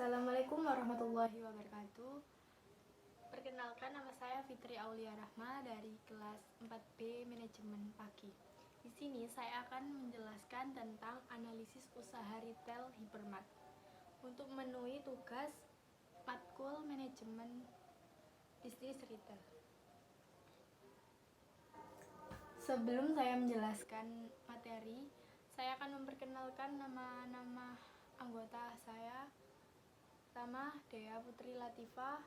Assalamualaikum warahmatullahi wabarakatuh. Perkenalkan, nama saya Fitri Aulia Rahma dari kelas 4B Manajemen Pagi. Di sini saya akan menjelaskan tentang analisis usaha retail Hypermart untuk memenuhi tugas matkul manajemen bisnis retail. Sebelum saya menjelaskan materi, saya akan memperkenalkan nama-nama anggota saya. Pertama, Dea Putri Latifah.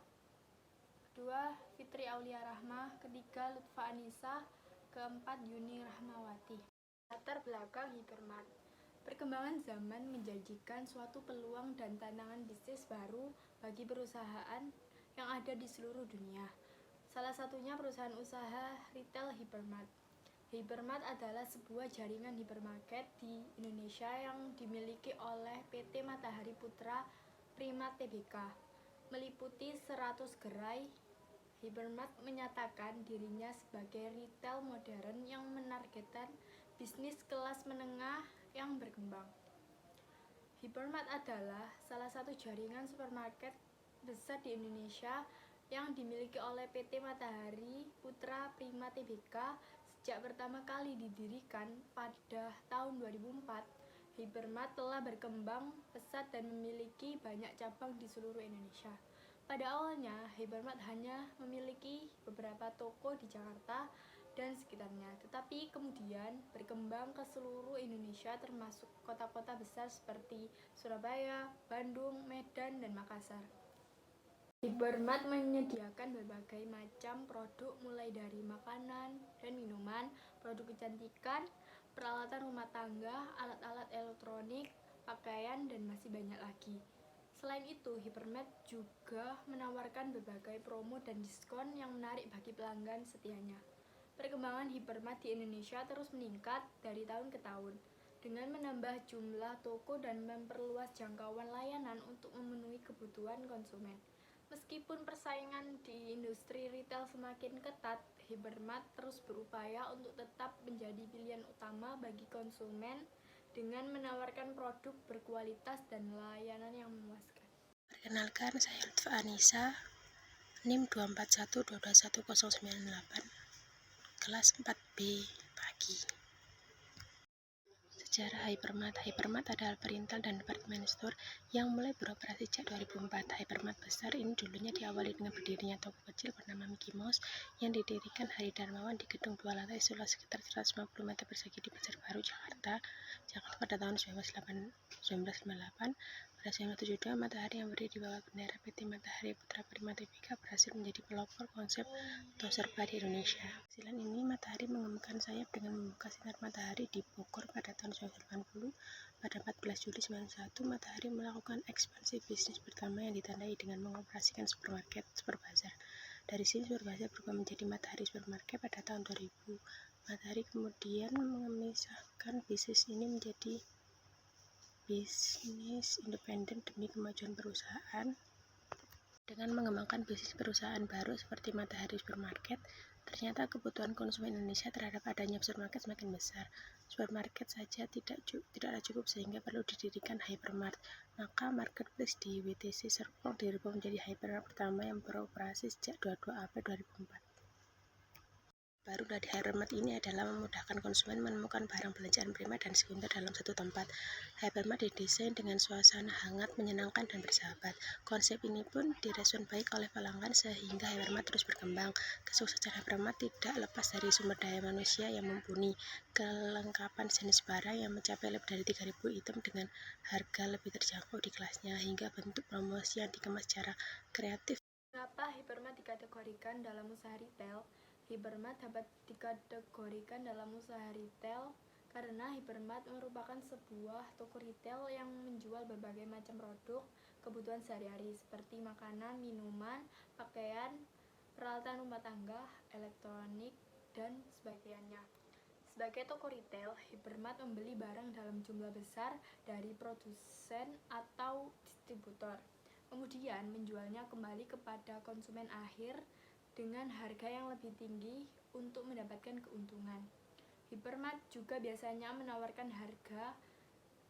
Kedua, Fitri Aulia Rahma. Ketiga, Lutfa Anissa. Keempat, Yuni Rahmawati. Latar belakang Hypermart. Perkembangan zaman menjanjikan suatu peluang dan tantangan bisnis baru bagi perusahaan yang ada di seluruh dunia. Salah satunya perusahaan usaha retail Hypermart. Hypermart adalah sebuah jaringan hipermarket di Indonesia yang dimiliki oleh PT Matahari Putra Prima Tbk. Meliputi 100 gerai, Hypermart menyatakan dirinya sebagai retail modern yang menargetkan bisnis kelas menengah yang berkembang. Hypermart adalah salah satu jaringan supermarket besar di Indonesia yang dimiliki oleh PT Matahari Putra Prima Tbk. Sejak pertama kali didirikan pada tahun 2004, Hypermart telah berkembang pesat dan memiliki banyak cabang di seluruh Indonesia. Pada awalnya, Hypermart hanya memiliki beberapa toko di Jakarta dan sekitarnya, tetapi kemudian berkembang ke seluruh Indonesia termasuk kota-kota besar seperti Surabaya, Bandung, Medan, dan Makassar. Hypermart menyediakan berbagai macam produk mulai dari makanan dan minuman, produk kecantikan, peralatan rumah tangga, alat-alat elektronik, pakaian, dan masih banyak lagi. Selain itu, Hypermart juga menawarkan berbagai promo dan diskon yang menarik bagi pelanggan setianya. Perkembangan Hypermart di Indonesia terus meningkat dari tahun ke tahun dengan menambah jumlah toko dan memperluas jangkauan layanan untuk memenuhi kebutuhan konsumen. Meskipun persaingan di industri retail semakin ketat, Hypermart terus berupaya untuk tetap menjadi pilihan utama bagi konsumen dengan menawarkan produk berkualitas dan layanan yang memuaskan. Perkenalkan, saya Lutfa Anissa, NIM 241221098, kelas 4B Pagi. Sejarah Hypermart. Hypermart adalah perintil dan department store yang mulai beroperasi sejak 2004. Hypermart besar ini dulunya diawali dengan berdirinya toko kecil bernama Mickey Mouse yang didirikan Hari Darmawan di gedung 2 lantai seluas sekitar 150 meter persegi di Pasar Baru, Jakarta pada tahun 1998. Pada 1972, Matahari yang berdiri di bawah bendera PT Matahari Putra Prima Tbk berhasil menjadi pelopor konsep toko serba di Indonesia. Silan ini, Matahari mengembangkan sayap dengan membuka sinar matahari di Bogor pada tahun 1980. Pada 14 Juli 1991, Matahari melakukan ekspansi bisnis pertama yang ditandai dengan mengoperasikan supermarket Superbazar. Dari sini Superbazar berubah menjadi Matahari Supermarket pada tahun 2000. Matahari kemudian memisahkan bisnis ini menjadi bisnis independen demi kemajuan perusahaan. Dengan mengembangkan bisnis perusahaan baru seperti Matahari Supermarket, ternyata kebutuhan konsumen Indonesia terhadap adanya supermarket semakin besar. Supermarket saja tidaklah cukup sehingga perlu didirikan Hypermart. Maka marketplace di WTC Serpong dirubah menjadi Hypermart pertama yang beroperasi sejak 22 April 2004. Baru dari Hypermart ini adalah memudahkan konsumen menemukan barang belanjaan primer dan sekunder dalam satu tempat. Hypermart didesain dengan suasana hangat, menyenangkan, dan bersahabat. Konsep ini pun direspon baik oleh pelanggan sehingga Hypermart terus berkembang. Kesuksesan Hypermart tidak lepas dari sumber daya manusia yang mumpuni, kelengkapan jenis barang yang mencapai lebih dari 3.000 item dengan harga lebih terjangkau di kelasnya, hingga bentuk promosi yang dikemas secara kreatif. Kenapa Hypermart dikategorikan dalam usaha retail? Hypermart dapat dikategorikan dalam usaha retail karena Hypermart merupakan sebuah toko retail yang menjual berbagai macam produk kebutuhan sehari-hari seperti makanan, minuman, pakaian, peralatan rumah tangga, elektronik, dan sebagainya. Sebagai toko retail, Hypermart membeli barang dalam jumlah besar dari produsen atau distributor, kemudian menjualnya kembali kepada konsumen akhir dengan harga yang lebih tinggi untuk mendapatkan keuntungan. Hypermart juga biasanya menawarkan harga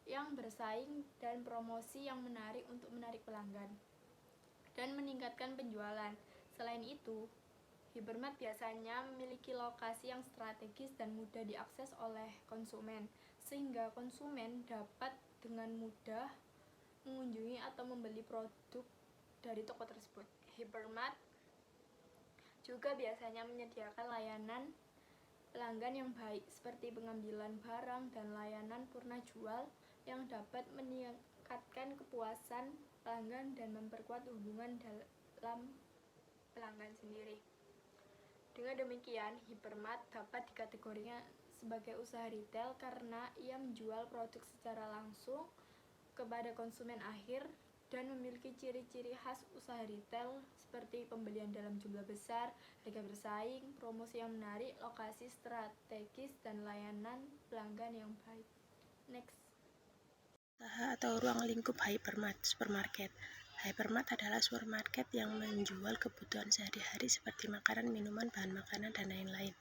yang bersaing dan promosi yang menarik untuk menarik pelanggan dan meningkatkan penjualan. Selain itu, Hypermart biasanya memiliki lokasi yang strategis dan mudah diakses oleh konsumen, sehingga konsumen dapat dengan mudah mengunjungi atau membeli produk dari toko tersebut. Hypermart juga biasanya menyediakan layanan pelanggan yang baik, seperti pengambilan barang dan layanan purna jual yang dapat meningkatkan kepuasan pelanggan dan memperkuat hubungan dalam pelanggan sendiri. Dengan demikian, Hypermart dapat dikategorikan sebagai usaha retail karena ia menjual produk secara langsung kepada konsumen akhir dan memiliki ciri-ciri khas usaha retail seperti pembelian dalam jumlah besar, harga bersaing, promosi yang menarik, lokasi strategis, dan layanan pelanggan yang baik. Next. Usaha atau ruang lingkup Hypermart, supermarket. Hypermart adalah supermarket yang menjual kebutuhan sehari-hari seperti makanan, minuman, bahan makanan, dan lain-lain.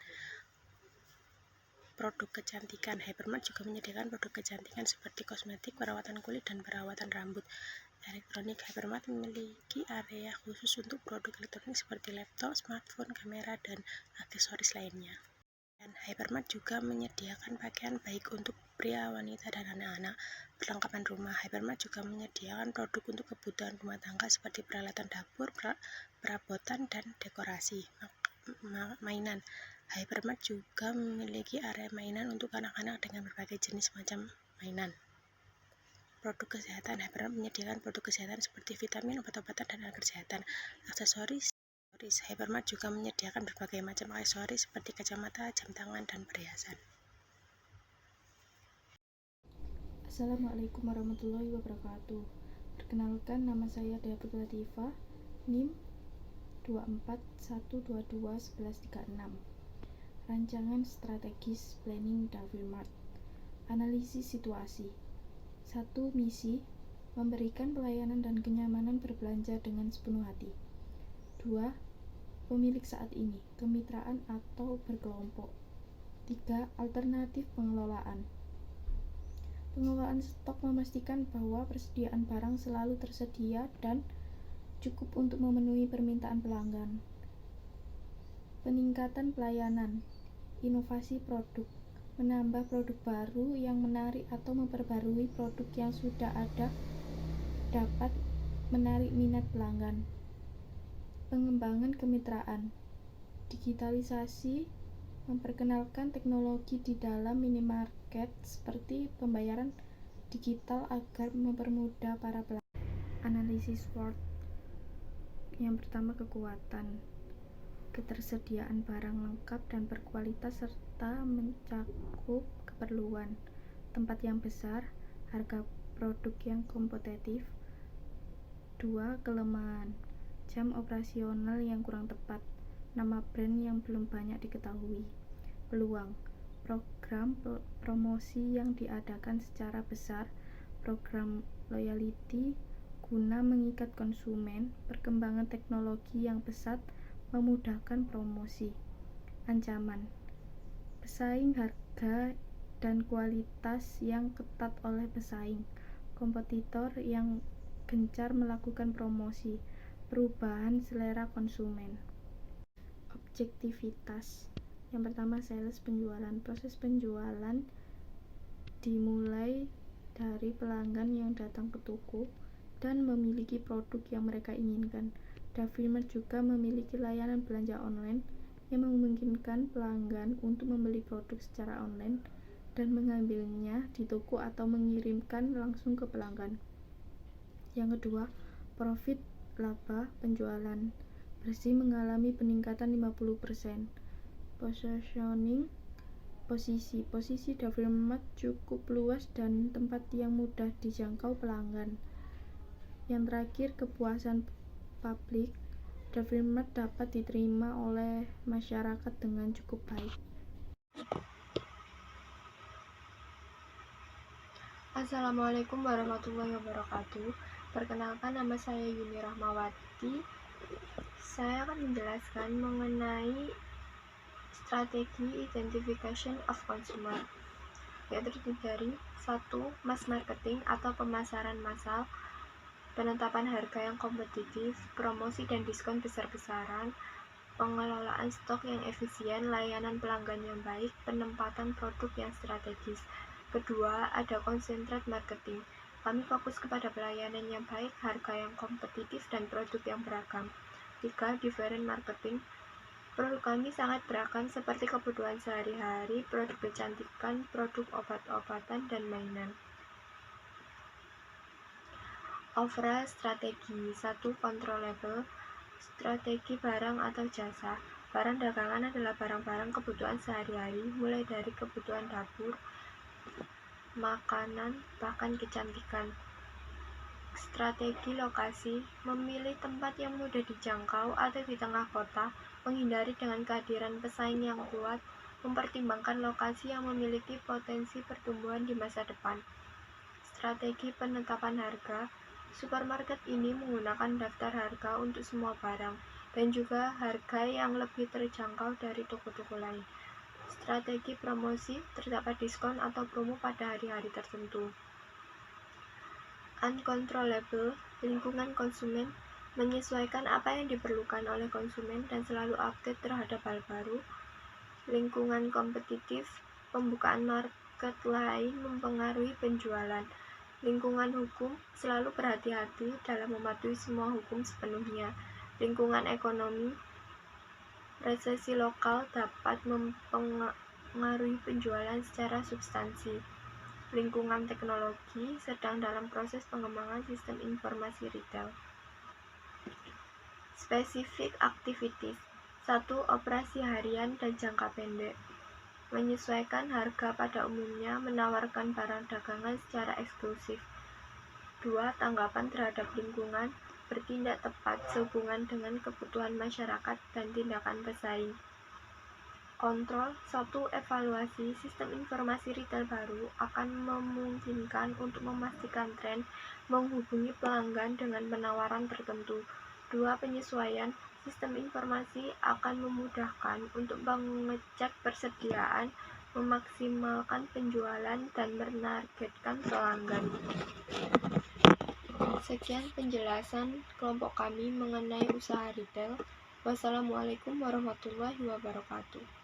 Produk kecantikan. Hypermart juga menyediakan produk kecantikan seperti kosmetik, perawatan kulit, dan perawatan rambut. Elektronik. Hypermart memiliki area khusus untuk produk elektronik seperti laptop, smartphone, kamera, dan aksesoris lainnya. Dan Hypermart juga menyediakan pakaian baik untuk pria, wanita, dan anak-anak. Perlengkapan rumah. Hypermart juga menyediakan produk untuk kebutuhan rumah tangga seperti peralatan dapur, perabotan, dan dekorasi. Mainan. Hypermart juga memiliki area mainan untuk anak-anak dengan berbagai jenis macam mainan. Produk kesehatan. Hypermart menyediakan produk kesehatan seperti vitamin, obat-obatan, dan alat kesehatan. Aksesoris. Hypermart juga menyediakan berbagai macam aksesoris seperti kacamata, jam tangan, dan perhiasan. Assalamualaikum warahmatullahi wabarakatuh. Perkenalkan, nama saya Dea Putri Latifah, NIM 241221136. Rancangan strategis planning Hypermart. Analisis situasi. 1. Misi: memberikan pelayanan dan kenyamanan berbelanja dengan sepenuh hati. 2. Pemilik saat ini, kemitraan atau berkelompok. 3. Alternatif pengelolaan. Pengelolaan stok memastikan bahwa persediaan barang selalu tersedia dan cukup untuk memenuhi permintaan pelanggan. Peningkatan pelayanan, inovasi produk, menambah produk baru yang menarik atau memperbarui produk yang sudah ada dapat menarik minat pelanggan. Pengembangan kemitraan, digitalisasi, memperkenalkan teknologi di dalam minimarket seperti pembayaran digital agar mempermudah para pelanggan. Analisis SWOT. Yang pertama, kekuatan, ketersediaan barang lengkap dan berkualitas serta mencakup keperluan, tempat yang besar, harga produk yang kompetitif. 2. Kelemahan, jam operasional yang kurang tepat, nama brand yang belum banyak diketahui. Peluang, program promosi yang diadakan secara besar, program loyalty guna mengikat konsumen, perkembangan teknologi yang pesat memudahkan promosi. Ancaman, pesaing harga dan kualitas yang ketat oleh pesaing, kompetitor yang gencar melakukan promosi, perubahan selera konsumen. Objektivitas. Yang pertama, sales, penjualan. Proses penjualan dimulai dari pelanggan yang datang ke toko dan memiliki produk yang mereka inginkan. Hypermart juga memiliki layanan belanja online yang memungkinkan pelanggan untuk membeli produk secara online dan mengambilnya di toko atau mengirimkan langsung ke pelanggan. Yang kedua, profit, laba, penjualan bersih mengalami peningkatan 50%. Positioning, posisi Hypermart cukup luas dan tempat yang mudah dijangkau pelanggan. Yang terakhir, kepuasan publik. Hypermart dapat diterima oleh masyarakat dengan cukup baik. Assalamualaikum warahmatullahi wabarakatuh. Perkenalkan, nama saya Yuni Rahmawati. Saya akan menjelaskan mengenai strategi identification of consumer. yang terdiri dari 1. Mass marketing atau pemasaran massal, penetapan harga yang kompetitif, promosi dan diskon besar-besaran, pengelolaan stok yang efisien, layanan pelanggan yang baik, penempatan produk yang strategis. Kedua, ada konsentrat marketing. Kami fokus kepada pelayanan yang baik, harga yang kompetitif, dan produk yang beragam. 3. Different marketing. Produk kami sangat beragam seperti kebutuhan sehari-hari, produk kecantikan, produk obat-obatan, dan mainan. Overall strategi. 1. Controllable. Strategi barang atau jasa. Barang dagangan adalah barang-barang kebutuhan sehari-hari, mulai dari kebutuhan dapur, makanan, bahkan kecantikan. Strategi lokasi. Memilih tempat yang mudah dijangkau atau di tengah kota, menghindari dengan kehadiran pesaing yang kuat, mempertimbangkan lokasi yang memiliki potensi pertumbuhan di masa depan. Strategi penetapan harga. Supermarket ini menggunakan daftar harga untuk semua barang, dan juga harga yang lebih terjangkau dari toko-toko lain. Strategi promosi, terdapat diskon atau promo pada hari-hari tertentu. Uncontrollable, lingkungan konsumen, menyesuaikan apa yang diperlukan oleh konsumen dan selalu update terhadap hal baru. Lingkungan kompetitif, pembukaan market lain mempengaruhi penjualan. Lingkungan hukum, selalu berhati-hati dalam mematuhi semua hukum sepenuhnya. Lingkungan ekonomi, resesi lokal dapat mempengaruhi penjualan secara substansi. Lingkungan teknologi, sedang dalam proses pengembangan sistem informasi retail. Spesifik activities. 1. Operasi harian dan jangka pendek. Menyesuaikan harga pada umumnya, menawarkan barang dagangan secara eksklusif. 2. Tanggapan terhadap lingkungan, bertindak tepat sehubungan dengan kebutuhan masyarakat dan tindakan pesaing. Kontrol. 1. Evaluasi. Sistem informasi retail baru akan memungkinkan untuk memastikan tren, menghubungi pelanggan dengan penawaran tertentu. 2. Penyesuaian. Sistem informasi akan memudahkan untuk mengecek persediaan, memaksimalkan penjualan, dan menargetkan pelanggan. Sekian penjelasan kelompok kami mengenai usaha retail. Wassalamualaikum warahmatullahi wabarakatuh.